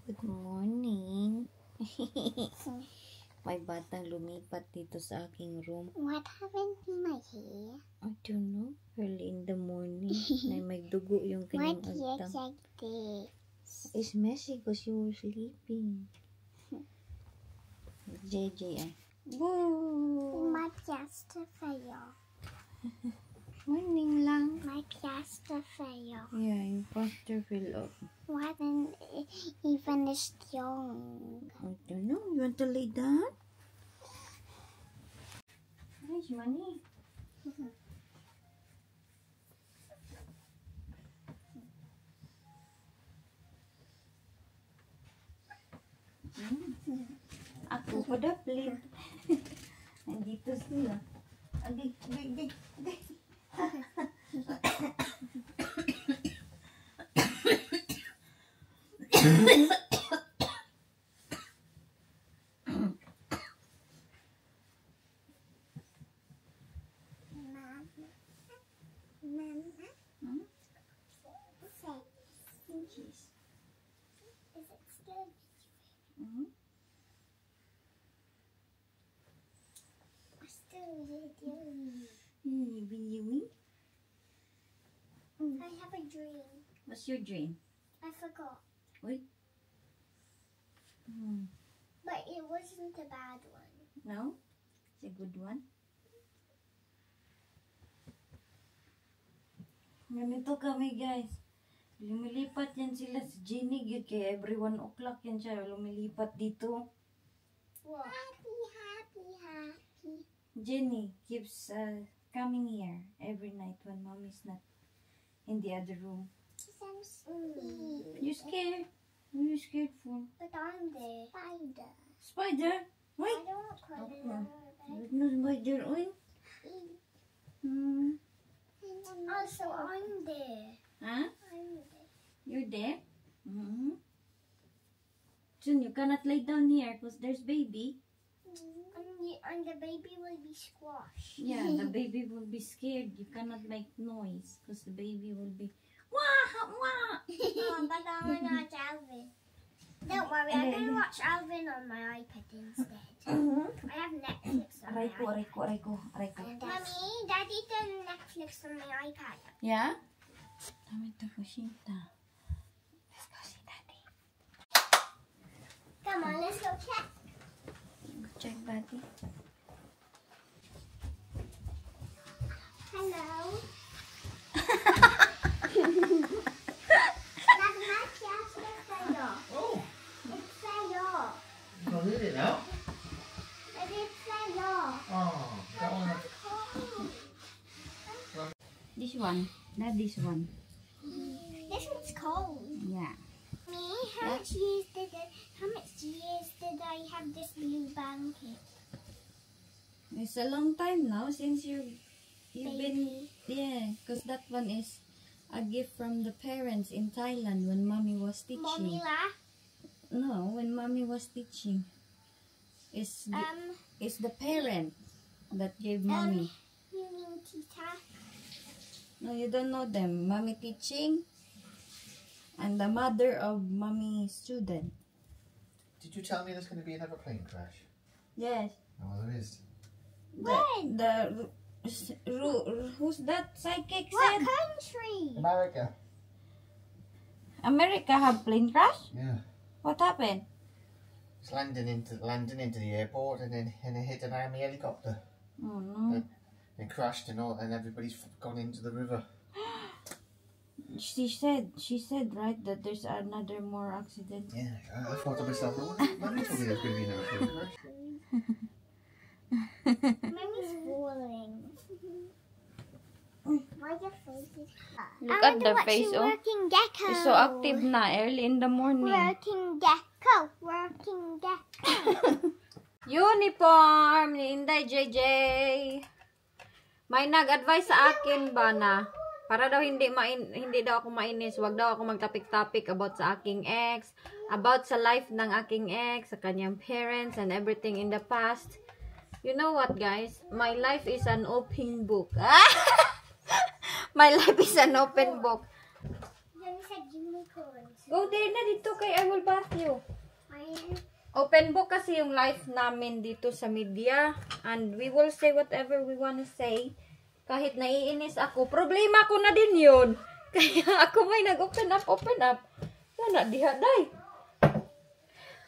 Good morning. May batang lumipat dito sa aking room. What happened to my hair? I don't know. Early in the morning. Na may dugo yung kanyang What agtang. like this? It's messy because you were sleeping. JJ. Woo! My plaster fell. Morning lang. My plaster fell. Yeah, yung plaster fell off. What an even is young. I don't know. You want to lay down? Where's money? Ako pa dapat. Nandito sila. Agay. Is it still? Still doing. I have a dream. What's your dream? I forgot, Wait. but it wasn't a bad one. No? It's a good one. Ganito kami guys. Lumilipat yan sila sa Jenny. Kaya every 1 o'clock yan siya. Lumilipat dito. What? Happy. Jenny keeps coming here every night when mommy's not in the other room. I'm scared. You scared? What are you scared for? But I'm the spider. Spider? I Wait. don't want to know. There's no spider. Oy. Also, I'm there. Huh? I'm there. You're there? Soon you cannot lay down here because there's baby. And the baby will be squashed. Yeah, the baby will be scared. You cannot make noise because the baby will be wah wah. But I want to watch Alvin. Don't worry, I'm going to watch Alvin on my iPad instead. I have Netflix on my iPad. Aray ko. Mommy, Daddy done Netflix on my iPad. Yeah? Dami ito po Shinta. Let's go see Daddy. Come on, let's go check. Go check Daddy. Hello. That's my Jasper fell. Oh, It fell off. you can read it now? But it fell off. Oh, that one. I'm cold. This one. Daddy's one. This one's cold. Yeah. Me, how much years did I have this blue blanket? It's a long time now since you've been, Baby. yeah, because that one is a gift from the parents in Thailand when mommy was teaching. Mommy laugh. No, when mommy was teaching. It's the parent that gave mommy. You mean Tita? No, you don't know them. Mommy teaching and the mother of mommy student. Did you tell me there's going to be another plane crash? Yes. Oh, there is. When? Who's that psychic What said? country? America. America have plane crash? Yeah. What happened? It's landing into the airport and then it hit an army helicopter. Oh no. It crashed and everybody's gone into the river. She said right that there's another more accident. Yeah, I thought to myself, Mommy told me there's going to be another plane crash. Mommy's falling. Why your face is Look at the face, oh. Working gecko. It's so active na early in the morning. Working gecko. Working gecko. Uniform ni Inday JJ. May nag-advise sa akin ba na para daw hindi daw ako mainis, wag daw ako magtapik-tapik about sa aking ex, about sa life ng aking ex, sa kanyang parents and everything in the past. You know what, guys? My life is an open book. My life is an open book. Then said unicorns. Go there na dito kay I will bath you. Open book kasi yung life namin dito sa media. And we will say whatever we wanna say. Kahit naiinis ako, problema ko na din yun. Kaya ako may nag-open up. Sana diha, day.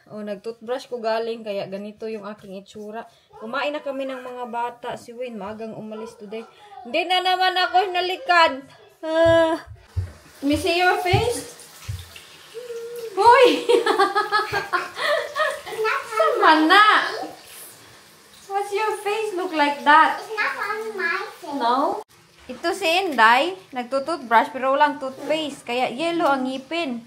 O, nag-toothbrush ko galing, kaya ganito yung aking itsura. Kumain na kami ng mga bata. Si Wayne, magang umalis today. Hindi na naman ako hinalikan. Let me see your face. Hoy! Sama na. What's your face look like that? It's not on my face. No? Ito si Inday, nagtutoothbrush pero walang toothpaste. Kaya yellow ang ngipin.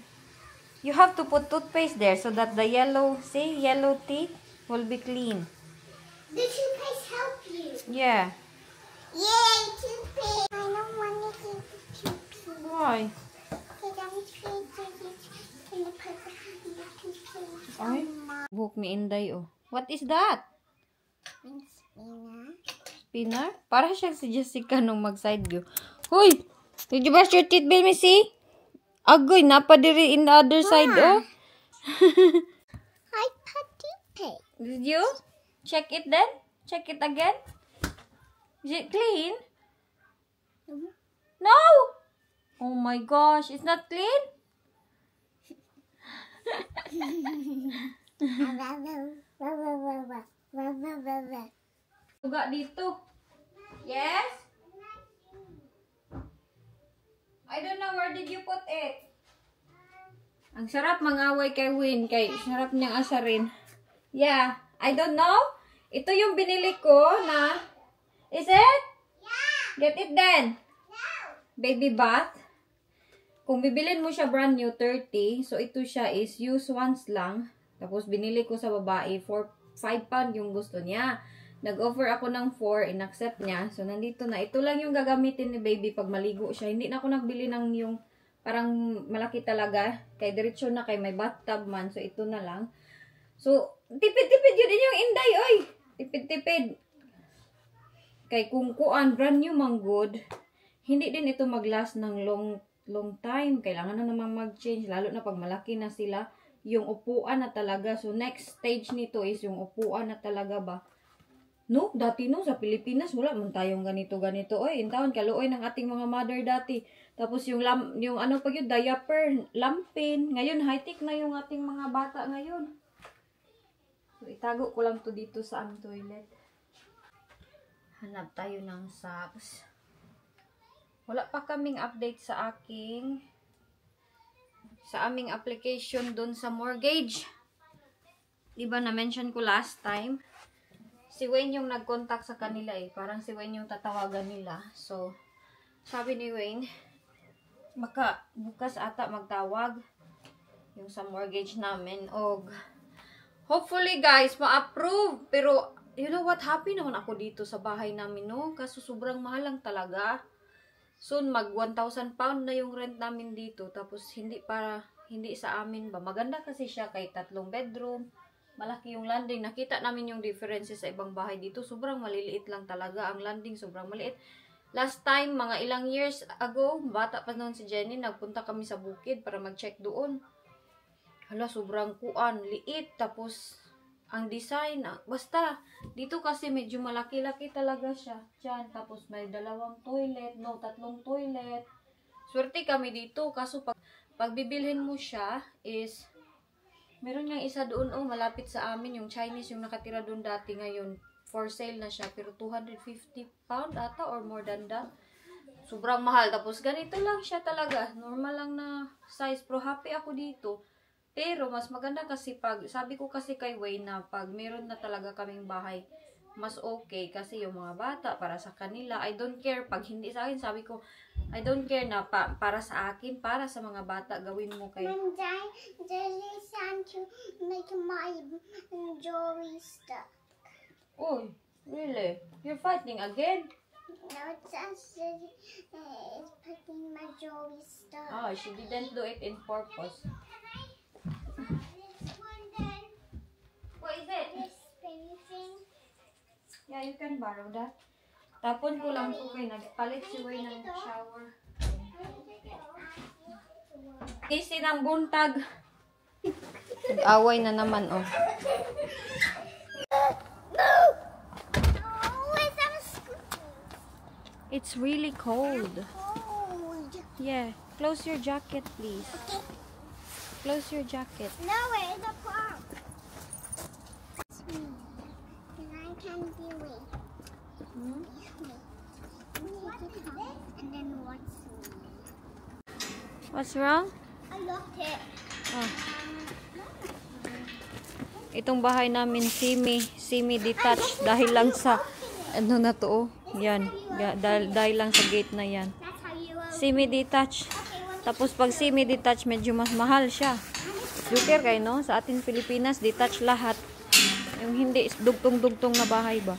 You have to put toothpaste there so that the yellow, see, yellow teeth will be clean. The toothpaste help you. Yeah. Yay, toothpaste. I don't want to eat the toothpaste. Why? Because I'm scared to put the toothpaste Ay, on my buhok ni Inday, oh. What is that? spinner. Spinner? Para siyang si Jessica nung mag-side view. Hoy! Did you brush your teeth, baby? See? Agoy, napadiri in the other side, oh. I put toothpaste. Did you? Check it then? Check it again? Is it clean? No! Oh my gosh, it's not clean? Tuga dito. Yes? I don't know, where did you put it? Ang sarap mangaway kay Win, kay sarap niyang asarin. Yeah, I don't know. Ito yung binili ko na, is it? Get it then. Baby bath. Kung bibilin mo siya brand new, 30. So, ito siya is use once lang. Tapos, binili ko sa babae for 5 pound yung gusto niya. Nag-offer ako ng 4, in-accept niya. So, nandito na. Ito lang yung gagamitin ni baby pag maligo siya. Hindi na ako nagbili ng yung parang malaki talaga. Kay diretso na kay may bathtub man. So, ito na lang. So, tipid-tipid yun yung Inday, oy! Tipid-tipid. Kay kung kuan, brand new mang good, hindi din ito mag-last ng long time. Kailangan na naman mag-change. Lalo na pag malaki na sila. Yung upuan na talaga. So, next stage nito is yung upuan na talaga ba. No, dati no, sa Pilipinas, wala man tayong ganito-ganito. Oy, in taon, kaluoy ng ating mga mother dati. Tapos yung ano pa yun, diaper, lampin. Ngayon, high-tech na yung ating mga bata ngayon. So, itago ko lang to dito sa aming toilet. Hanap tayo ng socks. Wala pa kaming update sa aming application dun sa mortgage. Diba na-mention ko last time? Si Wayne yung nag-contact sa kanila eh. Parang si Wayne yung tatawagan nila. So, sabi ni Wayne, baka bukas ata magtawag yung sa mortgage namin. O, hopefully guys, ma-approve. Pero, you know what? Happy naman ako dito sa bahay namin, no? Kaso sobrang mahal lang talaga. Soon, mag 1,000 pound na yung rent namin dito. Tapos, hindi sa amin ba. Maganda kasi siya kay 3 bedroom. Malaki yung landing. Nakita namin yung differences sa ibang bahay dito. Sobrang maliliit lang talaga. Ang landing sobrang maliit. Last time, mga ilang years ago, bata pa noon si Jenny, nagpunta kami sa bukid para mag-check doon. Hala, sobrang kuan, liit. Tapos, ang design, basta, dito kasi medyo malaki-laki talaga siya. Diyan, tapos may 2 toilet, 3 toilet. Swerte kami dito. Kaso, pag bibilhin mo siya, is, meron niyang isa doon, malapit sa amin, yung Chinese, yung nakatira doon dati ngayon. For sale na siya, pero 250 pound ata or more than that. Sobrang mahal. Tapos ganito lang siya talaga. Normal lang na size. Pero happy ako dito. Pero mas maganda kasi sabi ko kasi kay Wayne na pag meron na talaga kaming bahay, mas okay kasi yung mga bata, para sa kanila. I don't care. Pag hindi sa akin, sabi ko, I don't care na para sa akin, para sa mga bata, gawin mo kayo. And Daddy trying to make my jewelry stuck. Oh, really? You're fighting again? No, it's putting my jewelry stuck. Oh, she didn't do it in purpose. What is it? This spinny thing. Yeah, you can borrow that. Tapon ko lang ito kay nagpalit si Wayne ng shower. Kasi ng buntag. Nag-away na naman, oh. It's really cold. Cold. Yeah. Close your jacket, please. Okay. Close your jacket. No, it is a park. And I can do it. Hmm? And then what's What's wrong? I locked it. Oh. Itong bahay namin semi-detached dahil lang sa ano na to, oh. Yan. Dahil lang sa gate na yan. That's how you Semi-detached. Tapos pag semi-detached, medyo mas mahal siya. Joker kayo, no? Sa atin Pilipinas, detached lahat. Yung hindi dugtong-dugtong na bahay ba?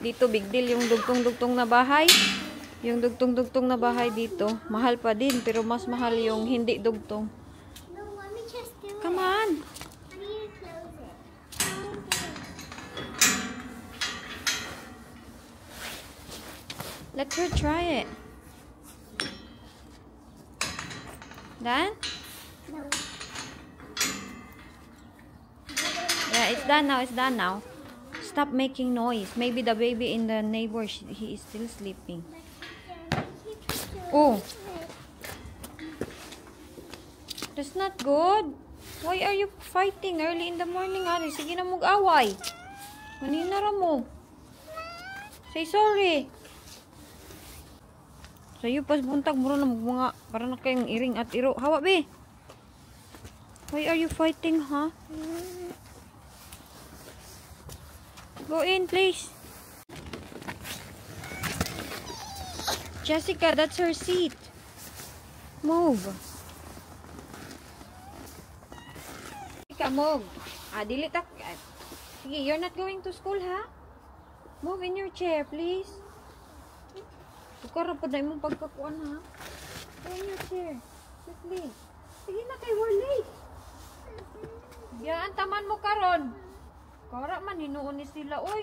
Dito, big deal yung dugtong-dugtong na bahay. Yung dugtong-dugtong na bahay dito, mahal pa din. Pero mas mahal yung hindi dugtong. No, let me just do it. Come on! I need to close it. Let her try it. Done? No. Yeah, it's done now. It's done now. Stop making noise. Maybe the baby in the neighbor, he is still sleeping. Oh, that's not good. Why are you fighting early in the morning, Ari? Sige na mag-away. Manina ra mo. Say sorry. Sa'yo pas buntag muro na mga para na kayong iring at iro. Hawa be. Why are you fighting, huh? Go in, please. Jessica, that's her seat. Move. Jessica, move. Dili tak. Sige, you're not going to school, ha? Move in your chair, please. Tukar pa dahil mong pagkakuan, ha? Go in your chair. Quickly. Sige na kay we're late. Yan, taman mo karon. Kara man, hinuon ni sila, oy.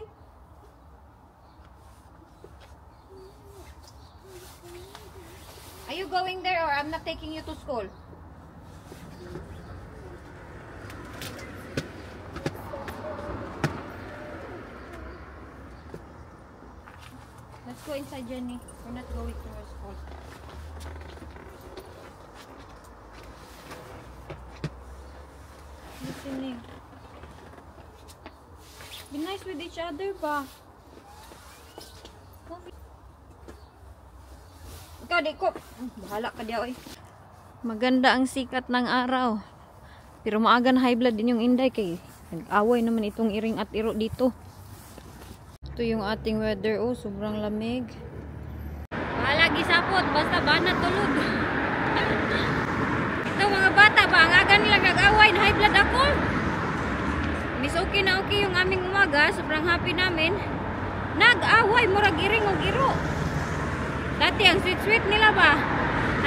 Are you going there or I'm not taking you to school? Let's go inside, Jenny. We're not going to her school. Listen. Be nice with each other ba? Ikaw, di ko. Bahala ka diya, oy. Maganda ang sikat ng araw. Pero maaga na high blood din yung Inday kay nag-away naman itong iring at iro dito. Ito yung ating weather. Oh, sobrang lamig. Bahala gisapot. Basta banat tulog. Ito mga bata ba? Ang aga nila nag-away na high blood ako. Miss okay na okay yung aming umaga. Sobrang happy namin. Nag-away. Murag iring o iro. Dati ang sweet-sweet nila ba?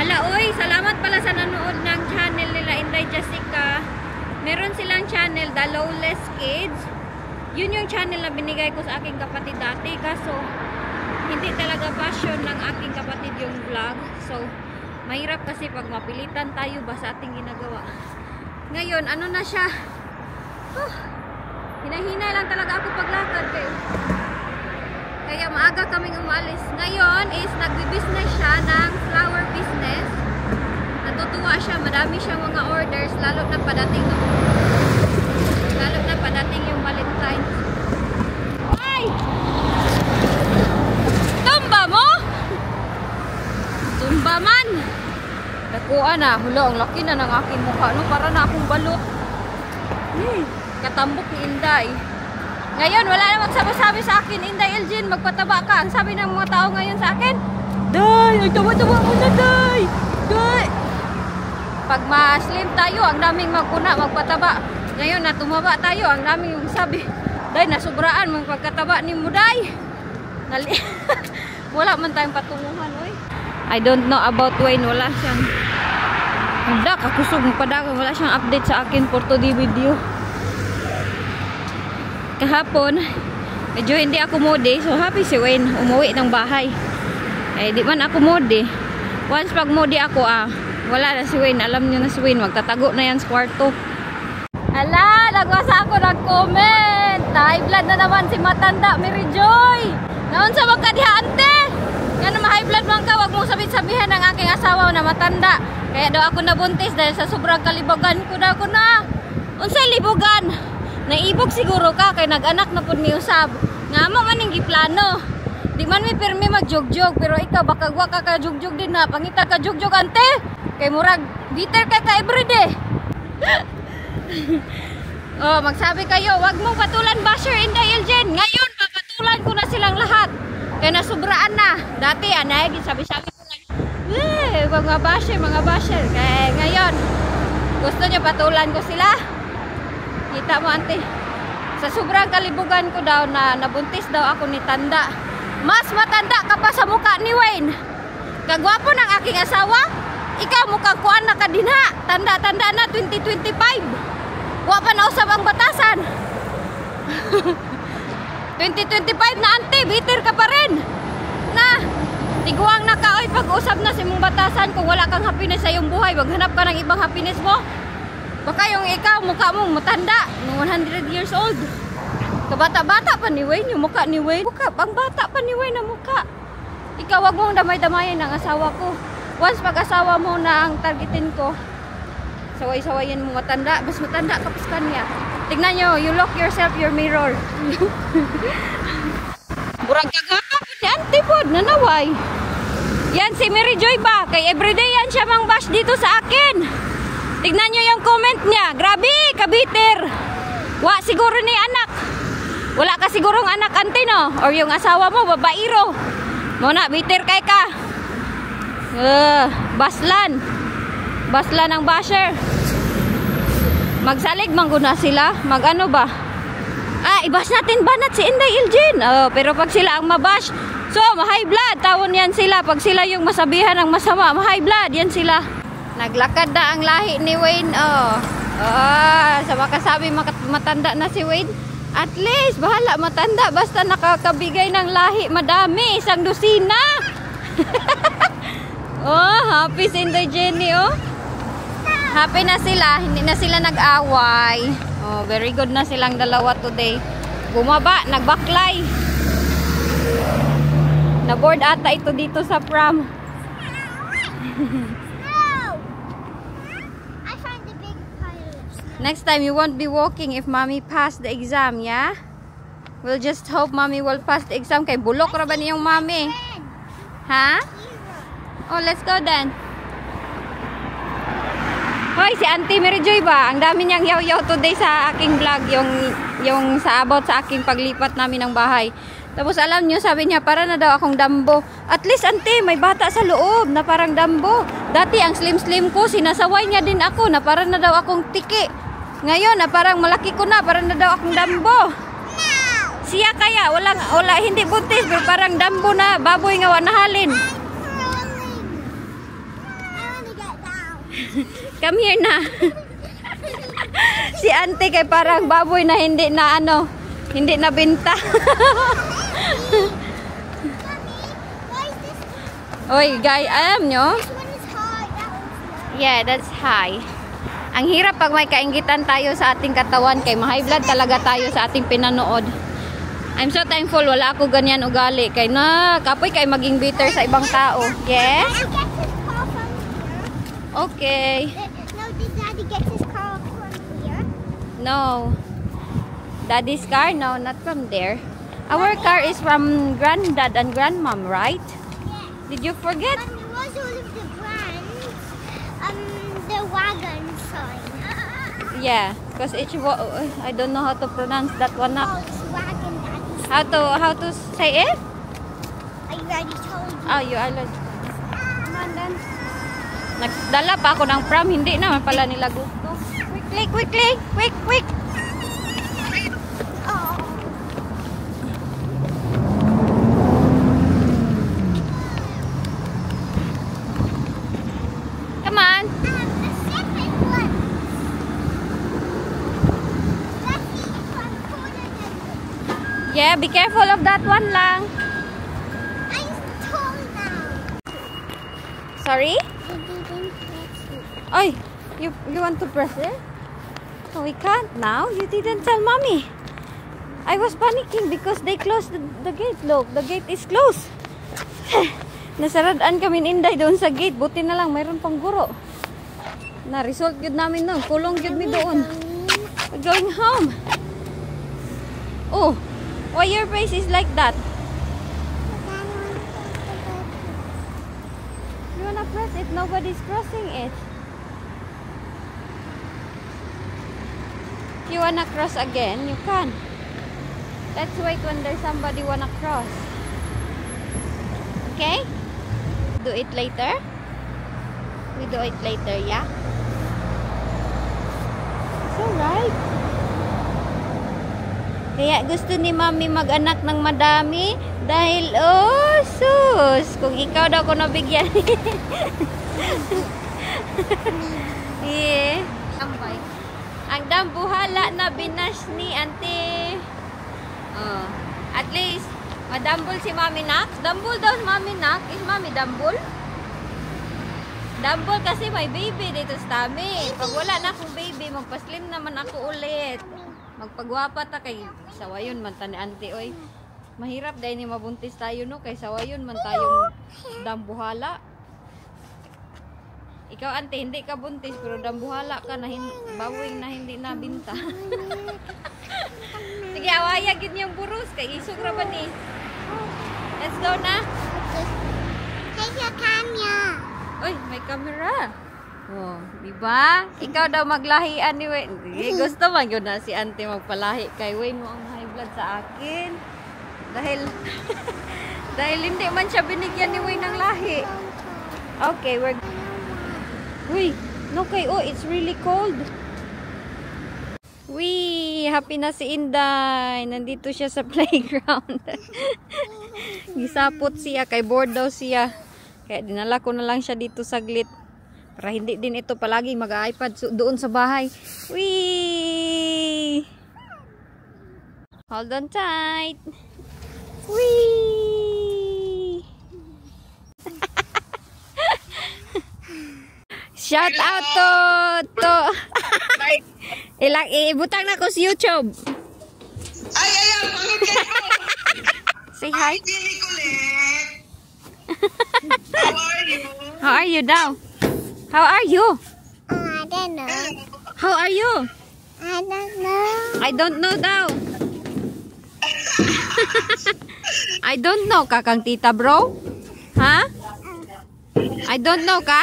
Hala, oy, salamat pala sa nanood ng channel nila Inday Jessica. Meron silang channel, The Lawless Kids. Yun yung channel na binigay ko sa aking kapatid dati. Kaso, hindi talaga passion ng aking kapatid yung vlog. So, mahirap kasi pag mapilitan tayo ba sa ating ginagawa. Ngayon, ano na siya? Hina-hina lang talaga ako paglakad kayo. Kaya maaga kaming umalis. Ngayon is nagbi-business siya ng flower business. Natutuwa siya. Madami siyang mga orders. Lalo na padating yung Valentine's. Ay! Tumba mo? Tumba man! Nakuha na. Hula, ang laki na ng aking mukha. No? Para na akong balot. Katambok ni Inday. Ngayon, wala na magsabi sa akin, Inday Elgin, magpataba ka. Ang sabi ng mga tao ngayon sa akin, Day, ay taba-taba mo na, Day! Day! Pag ma-slim tayo, ang daming magkuna, magpataba. Ngayon, na tumaba tayo, ang daming yung sabi, Day, nasubraan mong pagkataba ni mo, Day! Wala man tayong patunguhan, oy. I don't know about Wayne, wala siyang, hindi, kakusog mo padagang, wala siyang update sa akin for today video. Kahapon, medyo hindi ako mode. So, happy si Wayne. Umuwi ng bahay. Eh, di man ako mode. Once pag mode ako, wala na si Wayne. Alam niyo na si Wayne. Magtatago na yan sa kwarto. Ala, nagwasa ako ng-comment. High blood na naman si Matanda, Mary Joy. Naon sa magkadiha, ante? Yan na high blood man ka, wag mong sabihan ng aking asawa na matanda. Kaya daw ako nabuntis dahil sa sobrang kalibugan ko daw ko na. Unsay libugan? Naibog siguro ka kay nag-anak na pud ni usab. Nga mo man ning giplano. Di man mi pirmi magjugjog pero ikaw baka wa ka jugjog din na. Pangita ka jugjog ante. Kay murag bitter ka everyday. Oh, magsabi kayo, wag mong patulan basher Inday Eljen. Ngayon papatulan ko na silang lahat. Kaya nasubraan na. Dati anay sabi-sabi ko lang. Mga basher. Kaya ngayon gusto niya patulan ko sila. Kita mo ante. Sa sobrang kalibugan ko daw na nabuntis daw ako ni tanda. Mas matanda ka pa sa mukha ni Wayne. Kagwapo ng aking asawa. Ikaw mukhang kuan na ka dinha. Tanda-tanda na 2025. Wa pa na usab ang batasan. 2025 na ante, bitter ka pa rin. Na, tiguang na ka, oy, pag-usap na si mong batasan kung wala kang happiness sa iyong buhay, maghanap ka ng ibang happiness mo. Baka yung ikaw, mukha mong matanda, 100 years old. Kabata-bata pa ni Wayne, yung mukha ni Wayne. Mukha, pang bata pa ni Wayne na mukha. Ikaw, wag mong damay-damayan ng asawa ko. Once pag-asawa mo na ang targetin ko, saway-sawayan mo matanda, mas matanda ka pa sa kanya. Tignan nyo, you look yourself your mirror. Burang kagapa po ni Auntie Pod, nanaway. Yan si Mary Joy ba? Kay everyday yan siya mang bash dito sa akin. Tignan nyo yung comment niya. Grabe, kabiter. Wa siguro ni anak. Wala ka sigurong anak, Auntie, no? Or yung asawa mo, babairo. Muna, bitter kay ka. Baslan. Baslan ang basher. Magsalig mangguna sila. Mag-ano ba? Ibash natin banat si Inday Eljen. Pero pag sila ang mabash, so ma-high blood. Tawon yan sila. Pag sila yung masabihan ng masama, ma-high blood. Yan sila. Naglakad na ang lahi ni Wayne. Sa makasabi matanda na si Wayne. At least, bahala matanda. Basta nakakabigay ng lahi. Madami. Isang dosina. Happy si Inday Jenny, Happy na sila, hindi na sila nag-away. Very good na silang dalawa today. Bumaba, nagbaklay. Na-board ata ito dito sa prom. I find the big pile of snow. Next time you won't be walking if mommy passed the exam, yeah? We'll just hope mommy will pass the exam. Kay bulok ra ba niyong mommy? Ha? Let's go then. Hoy, si Auntie Mary Joy ba? Ang dami niyang yaw-yaw today sa aking vlog. Yung sa about sa aking paglipat namin ng bahay. Tapos alam niyo, sabi niya, para na daw akong dambo. At least, Auntie, may bata sa loob na parang dambo. Dati, ang slim-slim ko, sinasaway niya din ako na parang na daw akong tiki. Ngayon, na parang malaki ko na, parang na daw akong dambo. Siya kaya, wala, hindi buntis, pero parang dambo na, baboy nga wanahalin. Come here na. Si Auntie kay parang baboy na hindi na hindi na binta. Oy, guys, alam nyo? Yeah, that's high. Ang hirap pag may kainggitan tayo sa ating katawan kay ma-high blood talaga tayo sa ating pinanood. I'm so thankful wala ako ganyan ugali kay kapoy kay maging bitter sa ibang tao. Yes? Okay. No, did Daddy get his car from here? No. Daddy's car? No, not from there. Our car is from Granddad and Grandmom, right? Yeah. Did you forget? But there was all of the brands, the wagon sign. Yeah, because I don't know how to pronounce that one up. Oh, it's wagon, Daddy. How to say it? I already told you. Oh, you already. Come on then. Nagdala pa ako ng prom, hindi naman pala nila gusto. Quick. Oh. Come on. The second one. Let's see if I'm taller than this. Yeah, be careful of that one lang. I'm tall now. Sorry? They didn't press it. Oy, you want to press it? Oh, we can't now. You didn't tell mommy. I was panicking because they closed the gate. Look, the gate is closed. Nasaradaan kami ni Inday doon sa gate. Buti na lang, mayroon pang guro. Na-result yun namin nun. Kulong yun mi doon. We're going home. Oh, why your face is like that? You wanna press it? Nobody's crossing it. If you wanna cross again, you can. Let's wait when there's somebody wanna cross. Okay? Do it later? We do it later, yeah? It's alright. Kaya gusto ni Mami mag-anak ng madami dahil, oh, sus! Kung ikaw daw ko nabigyan. Yeah. Ambay. Ang dambuhala na binash ni Auntie. Oh. At least, madambol si Mami Nak. Dambol daw si Mami Nak. Is Mami dambol? Dambol kasi may baby dito sa tami. Pag wala na akong baby, magpaslim naman ako ulit. Magpagwapa ta kay sawayon man ta ni Auntie oy. Mahirap dahil ni mabuntis tayo no kay sawayon man tayong dambuhala. Ikaw Auntie hindi ka buntis pero dambuhala ka na bawing na hindi nabinta. Sige awaya gid yung burus kay isog ra ba ni. Let's go na. Take your camera. Oy, may camera. Oh, di ba? Ikaw daw maglahian ni Wayne. Gusto man yun na si Auntie magpalahi kay Wayne mo ang high blood sa akin. Dahil hindi man siya binigyan ni Wayne ng lahi. Okay, we're Uy, no kay oh, it's really cold. Uy, happy na si Inday. Nandito siya sa playground. Gisapot siya kay bored daw siya. Kaya dinala ko na lang siya dito saglit. Para hindi din ito palagi mag-iPad doon sa bahay. Whee! Hold on tight. Whee! Shout out to ibutang na ko sa YouTube. Ay, Say hi. How are you? How are you daw? How are you? I don't know. How are you? I don't know. I don't know daw. I don't know kakang tita bro. Ha? I don't know ka?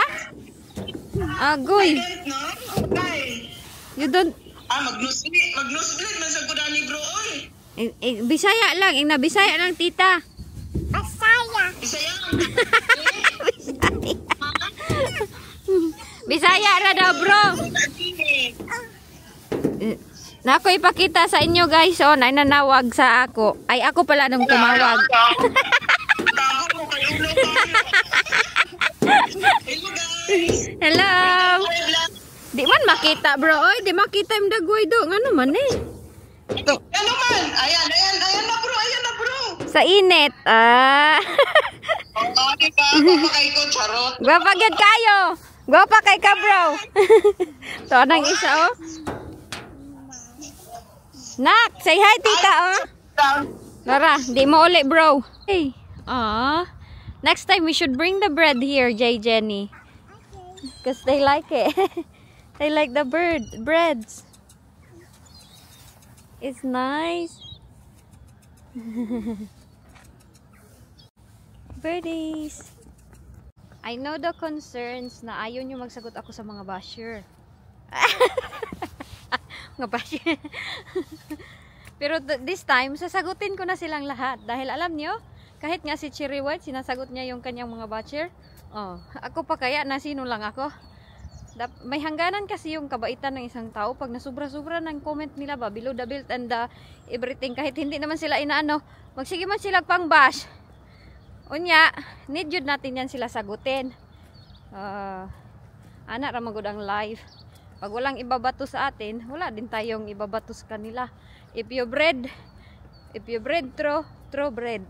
Agoy. No? Okay. You don't Mag-newsblade man sa kudani bro, oy. Bisaya lang, Bisaya lang tita. Asaya. Bisaya. Bisaya ra daw bro. Nako ipakita sa inyo guys, oh, nananawag sa ako. Ay ako pala nang tumawag. Tago mo kay ulo ka. Hello guys. Hello. Di man makita bro, oy, di makita yung dagoy do. Ngano man eh. Ano man? Ayan na bro. Sa init. Oh, di ba? Papakay ko charot. Gwapa gyud kayo. Gwapa kay ka bro. To nang isa oh. Nak, say hi tita oh. Lara, di mo uli bro. Hey. Next time we should bring the bread here, Jay Jenny. Because they like it. They like the breads. It's nice. Birdies. I know the concerns na ayaw nyo magsagot ako sa mga basher. Mga basher. Pero this time, sasagutin ko na silang lahat. Dahil alam nyo, kahit nga si Cherry White, sinasagot niya yung kanyang mga basher. Oh, ako pa kaya na sino lang ako. May hangganan kasi yung kabaitan ng isang tao pag nasubra-subra ng comment nila ba below the belt and everything kahit hindi naman sila inaano magsige man sila pang bash unya need yun natin yan sila sagutin anak ramagod ang live pag walang ibabato sa atin wala din tayong ibabato sa kanila if you bread throw bread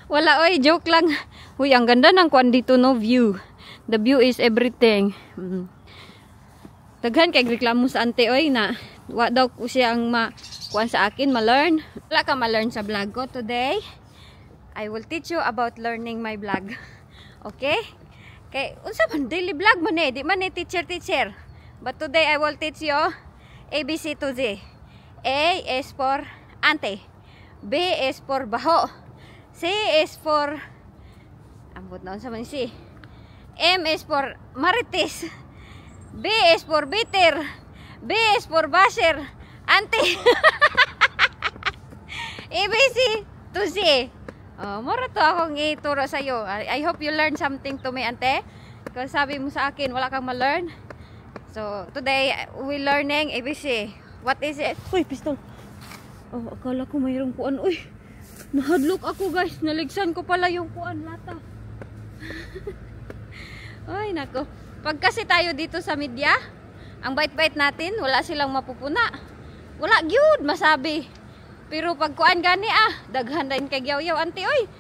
wala oy joke lang. Uy, ang ganda ng kwan dito no view. The view is everything. Daghan kay reklamo sa ante oy na Wa daw ko siya ang kuan sa akin, ma-learn. Wala ka ma-learn sa vlog ko today. I will teach you about learning my vlog. Okay? Kay unsa man daily vlog man di man teacher. But today I will teach you ABC to Z. A is for ante. B is for baho. C is for ambot na unsa man si. M is for marites. B is for bitter. B is for basher. Ante. ABC to Z. Mura to akong ituro sa iyo. I hope you learn something to me, ante. Kasi sabi mo sa akin, wala kang ma-learn. So, today, we learning ABC. What is it? Uy, pistol. Oh, akala ko mayroong kuan. Uy, nahadlok ako, guys. Naligsan ko pala yung kuan lata. Ay, nako. Pag kasi tayo dito sa media, ang bait-bait natin, wala silang mapupuna. Wala gyud masabi. Pero pag kuan gani daghan din kay yaw-yaw ante oy.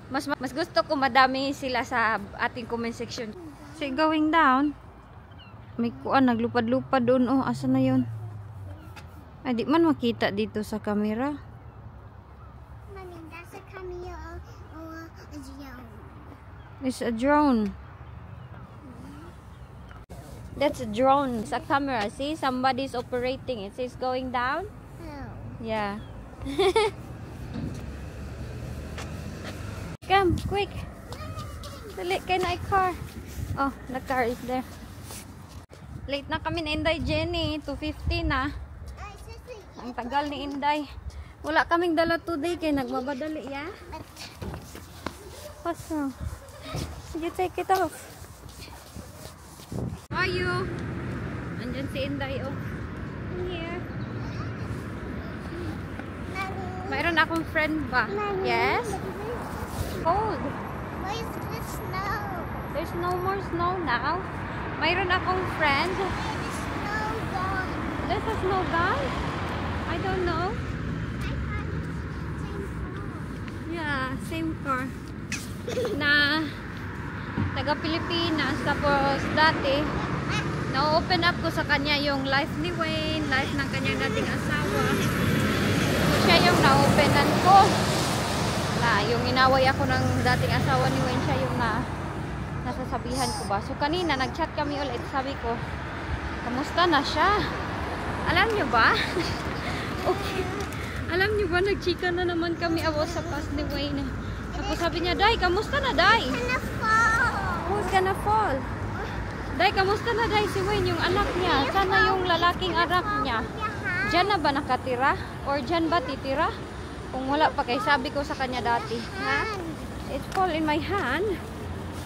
Mas gusto ko madami sila sa ating comment section. See, going down. May kuan naglupad-lupad doon asa na 'yon? Ay di man makita dito sa camera. Mommy, that's a camera or a drone. It's a drone. That's a drone. It's a camera. See, somebody's operating. It says going down. Oh. Yeah. Come, quick. Dali, kay na car. Oh, the car is there. Late na kami na Inday Jenny. 2:50 na. Ang tagal ni Inday. Wala kaming dala today kay nagmabadali, yeah? What's wrong? You take it off. How are you? Andyan si Inday, oh. Here. Mayroon akong friend ba? Yes? Cold. Where's the snow? There's no more snow now. Mayroon akong friend. The snow gone. There's a snow gone? I don't know. Yeah, same car. Na taga Pilipinas. Tapos dati, na-open up ko sa kanya yung life ni Wayne, life ng kanyang dating asawa. Siya yung na-openan ko na yung inaway ako ng dating asawa ni Wayne, siya yung nasasabihan ko ba. So kanina nag-chat kami ulit, sabi ko kamusta na siya, alam nyo ba? Okay, alam nyo ba nag-chika na naman kami about sa past ni Wayne. Tapos sabi niya, Day, kamusta na Day? Gonna fall. Who's gonna fall? Day, kamusta na Day si Wayne, yung anak niya? Sana yung lalaking anak niya diyan na ba nakatira? Or diyan ba titira? Kung wala pa, kay sabi ko sa kanya dati. Ha? It fall in my hand?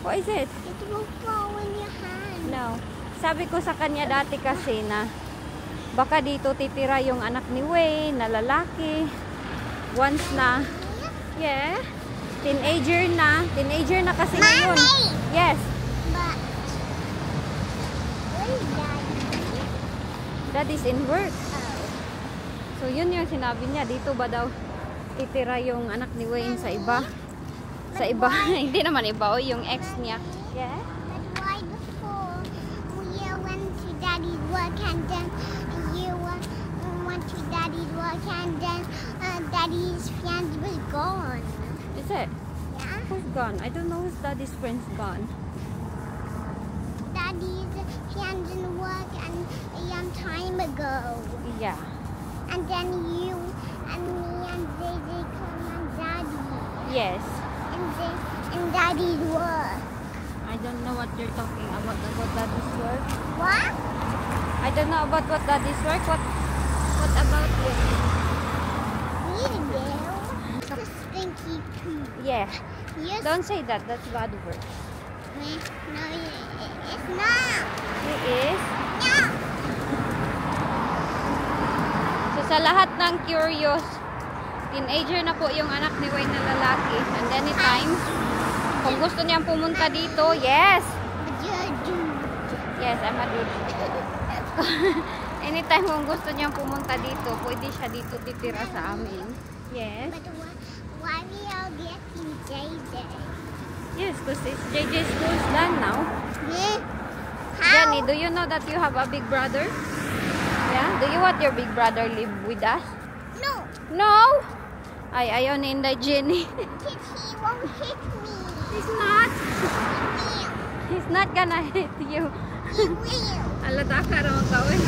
What is it? It will fall in your hand. No. Sabi ko sa kanya dati kasi na baka dito titira yung anak ni Wayne na lalaki. Once na, yeah, teenager na. Teenager na kasi ngayon. Yes. But where is Daddy? Daddy's in work. So yun yung sinabi niya, dito ba daw titira yung anak ni Wayne sa iba? Sa iba, hindi naman iba, yung ex niya. Yeah? But why before you went to Daddy's work and then you went to Daddy's work and then Daddy's friend was gone? Is it? Yeah? Who's gone? I don't know who's Daddy's friend's gone. Daddy's friend didn't work and a young time ago. Yeah. And then you and me and they call him Daddy. Yes. And Daddy's work. I don't know what you're talking about Daddy's work. What? I don't know about what Daddy's work. What about it? You do. Stinky poo. Yeah. Yes. Don't say that. That's bad word. No, it's not. It is. No. So sa lahat ng curious, teenager na po yung anak ni Wayne na lalaki. And anytime, kung gusto niyang pumunta dito, yes! But you're a dude. Yes, I'm a dude. Anytime kung gusto niyang pumunta dito, pwede siya dito titira sa amin. Yes. But why we all getting JJ? Yes, because it's JJ school's done now. Yeah. Jenny, do you know that you have a big brother? Yeah? Do you want your big brother live with us? No. No! Ay, ayaw ni Inday Jenny. He won't hit me. He's not. He He's not gonna hit you. will. Alata ka raw gawin.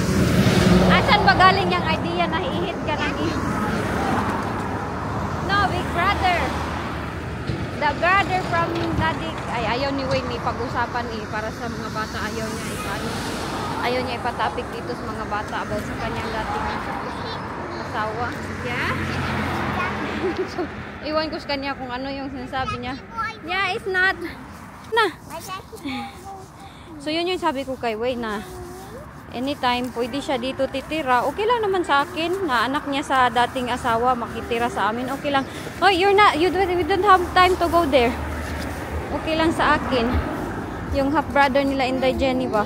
Asan ba galing yung idea na i-hit ka ng No, big brother. The brother from daddy. Ay, ayaw ni Wayne ni pag-usapan para sa mga bata. Ayaw niya ipatapik dito sa mga bata about sa kanyang dating asawa. Yeah? So, iwan ko sa kanya kung ano yung sinasabi niya. Yeah, it's not. Na. So, yun yung sabi ko kay Wayne na anytime pwede siya dito titira. Okay lang naman sa akin na anak niya sa dating asawa makitira sa amin. Okay lang. Oh, you don't have time to go there. Okay lang sa akin. Yung half brother nila Inday Jenny ba?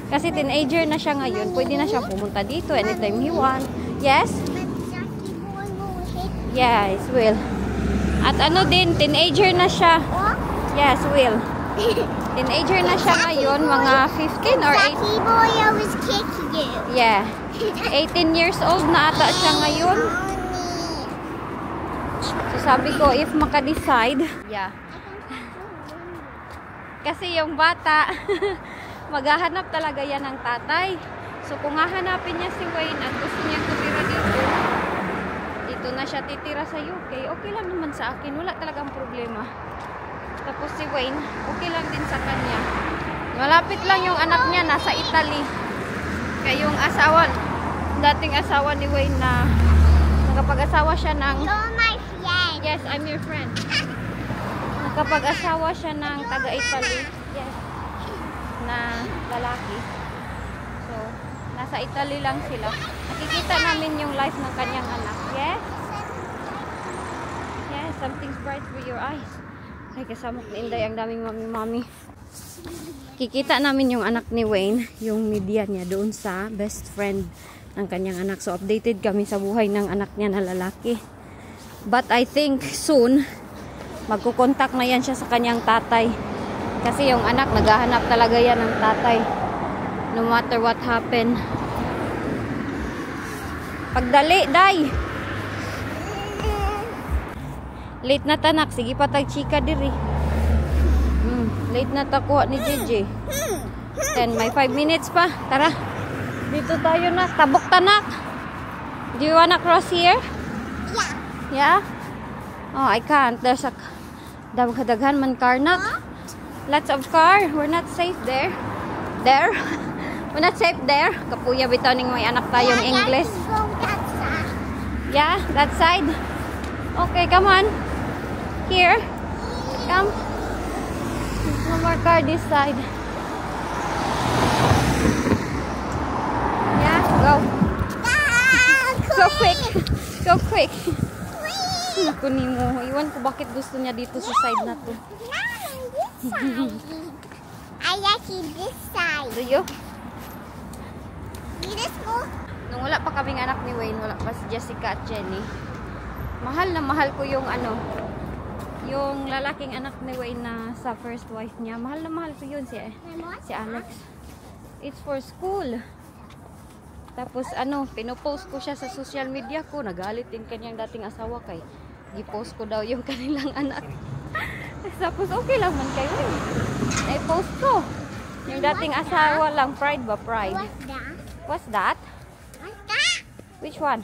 Kasi teenager na siya ngayon. Pwede na siya pumunta dito anytime he want. Yes? Yes, will. At ano din, teenager na siya. Yes, will. Teenager na siya ngayon, mga 15 or 8. Jackie boy, I was kicking you. Yeah. 18 years old na ata siya ngayon. So sabi ko, if maka-decide, yeah. Kasi yung bata, maghahanap talaga yan ng tatay. So kung hahanapin niya si Wayne at gusto niya tumira dito na siya titira sa UK, okay lang naman sa akin. Wala talagang problema. Tapos si Wayne, okay lang din sa kanya. Malapit lang yung anak niya, nasa Italy. Kaya yung asawa, dating asawa ni Wayne na nakapag-asawa siya ng... You're my friend. Yes, I'm your friend. Nakapag-asawa siya ng taga-Italy. Yes. Na lalaki. So, nasa Italy lang sila. Nakikita namin yung life ng kanyang anak. Yes? Yes, something's bright for your eyes. Ay, kasama ko ni Inday, ang daming mami-mami. Kikita namin yung anak ni Wayne, yung media niya doon sa best friend ng kanyang anak. So, updated kami sa buhay ng anak niya na lalaki. But I think soon, magkukontak na yan siya sa kanyang tatay. Kasi yung anak, naghahanap talaga yan ng tatay. No matter what happen. Pagdali, day! Late na tanak, sige pa tag-chika diri. Late na takuha ni JJ. Then may 5 minutes pa. Tara. Dito tayo na. Tabok tanak. Do you wanna cross here? Yeah. Yeah? Oh, I can't. There's a daghan man car nak. Lots of car. We're not safe there. There? We're not safe there. Kapuya bitaw ning may anak tayong English. Yeah, that side. Okay, come on. Here. Come. There's no more car this side. Yeah, go. Go quick. Go quick. Naku ni mo. Iwan ko bakit gusto niya dito sa side na to. I like it this side. Do you? Let's go. Nung wala pa kaming anak ni Wayne, wala pa si Jessica at Jenny. Mahal na mahal ko yung yung lalaking anak ni Wayne na sa first wife niya. Mahal na mahal ko yun si Alex. It's for school. Tapos pinopost ko siya sa social media ko. Nagalit din kanyang dating asawa kay gipost ko daw yung kanilang anak. Tapos okay lang man kayo. I-post ko. Yung dating asawa lang, pride ba? Pride. What's that? What's that? What's that? Which one?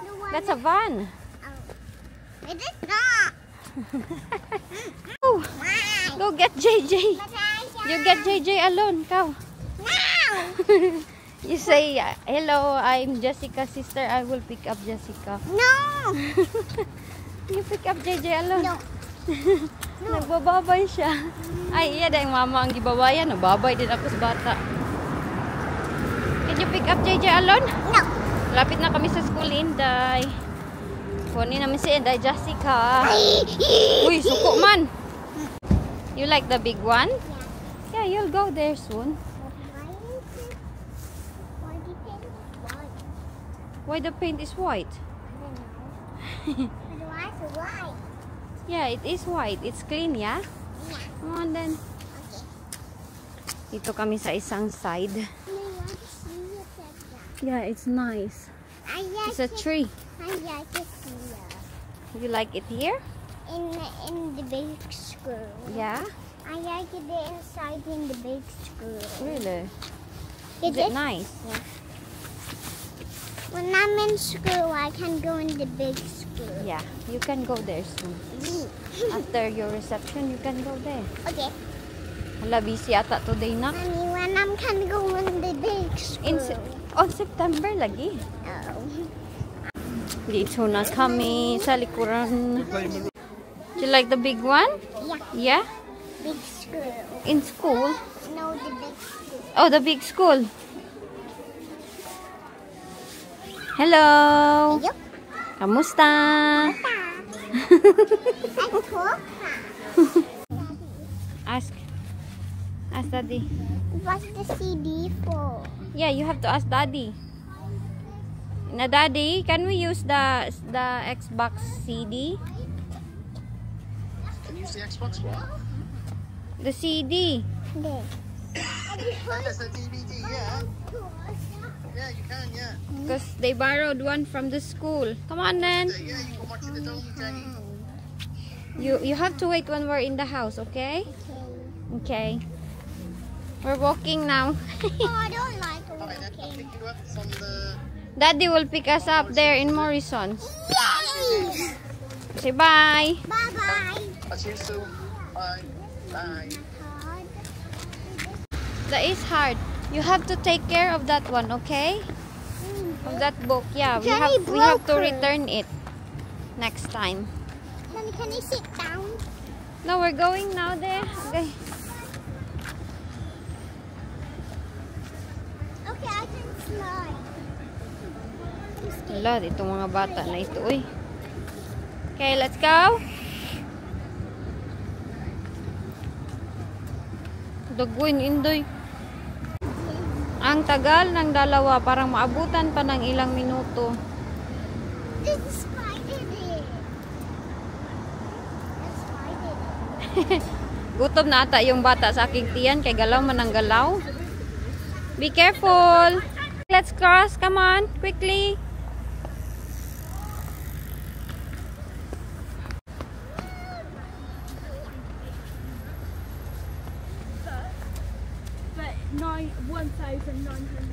The one That's a van. It is not. Oh, Why? go get JJ. But I You get JJ alone, Kau. No. You say, hello, I'm Jessica's sister. I will pick up Jessica. No. You pick up JJ alone. No. Nagbababay siya. Ay, iya dahil mama ang gibabayan. Nababay din ako sa bata. Can you pick up JJ alone? No. Lapit na kami sa school, Inday. Kunin namin si Inday Jessica. Uy, suko man. You like the big one? Yeah, you'll go there soon. Why the paint is white? Yeah, it is white. It's clean, yeah? Oh, and then dito kami sa isang side. Yeah, it's nice. I like It's a tree. I like it here. You like it here? In the big school. Yeah. I like it inside in the big school. Really? Is Is it it? nice? When I'm in school, I can go in the big school. Yeah. You can go there soon. After your reception, you can go there. Okay. Hala, busy ata today na. Mommy, when I'm can go in the big school. On September lagi. Oh. Dito na kami sa likuran. Do you like the big one? Yeah, Yeah? big school. In school? No, the big school. Oh, the big school. Hello! Yup. Kamusta? Ask. Ask daddy. What's the CD for? Yeah, you have to ask daddy. Na daddy, can we use the Xbox CD? Can you use the Xbox what? The CD. There. There's a DVD, yeah. Yeah, you can, yeah. Because they borrowed one from the school. Come on then. Yeah, you can watch it at home, Jenny. You have to wait when we're in the house, okay? Okay. Okay. We're walking now. Oh, I don't like Alright, then I'll walking. pick you up from the... Daddy will pick us up there in Morrison's. Yay! Say bye. Bye-bye. I'll see you soon. Bye. Bye. That is hard. You have to take care of that one, okay? Of that book. Yeah, we Jenny have to broke her. return it next time. Can you sit down? No, we're going now there. Okay. Okay, I can slide. Wala, dito mga bata na ito, uy. Okay, let's go. Dagwin, Indoy. Ang tagal ng dalawa, parang maabutan pa ng ilang minuto. This is spider there. That's spider. Gutom na ata yung bata sa aking tiyan, kay galaw man ang galaw. Be careful. Let's cross, come on, quickly. But 1,900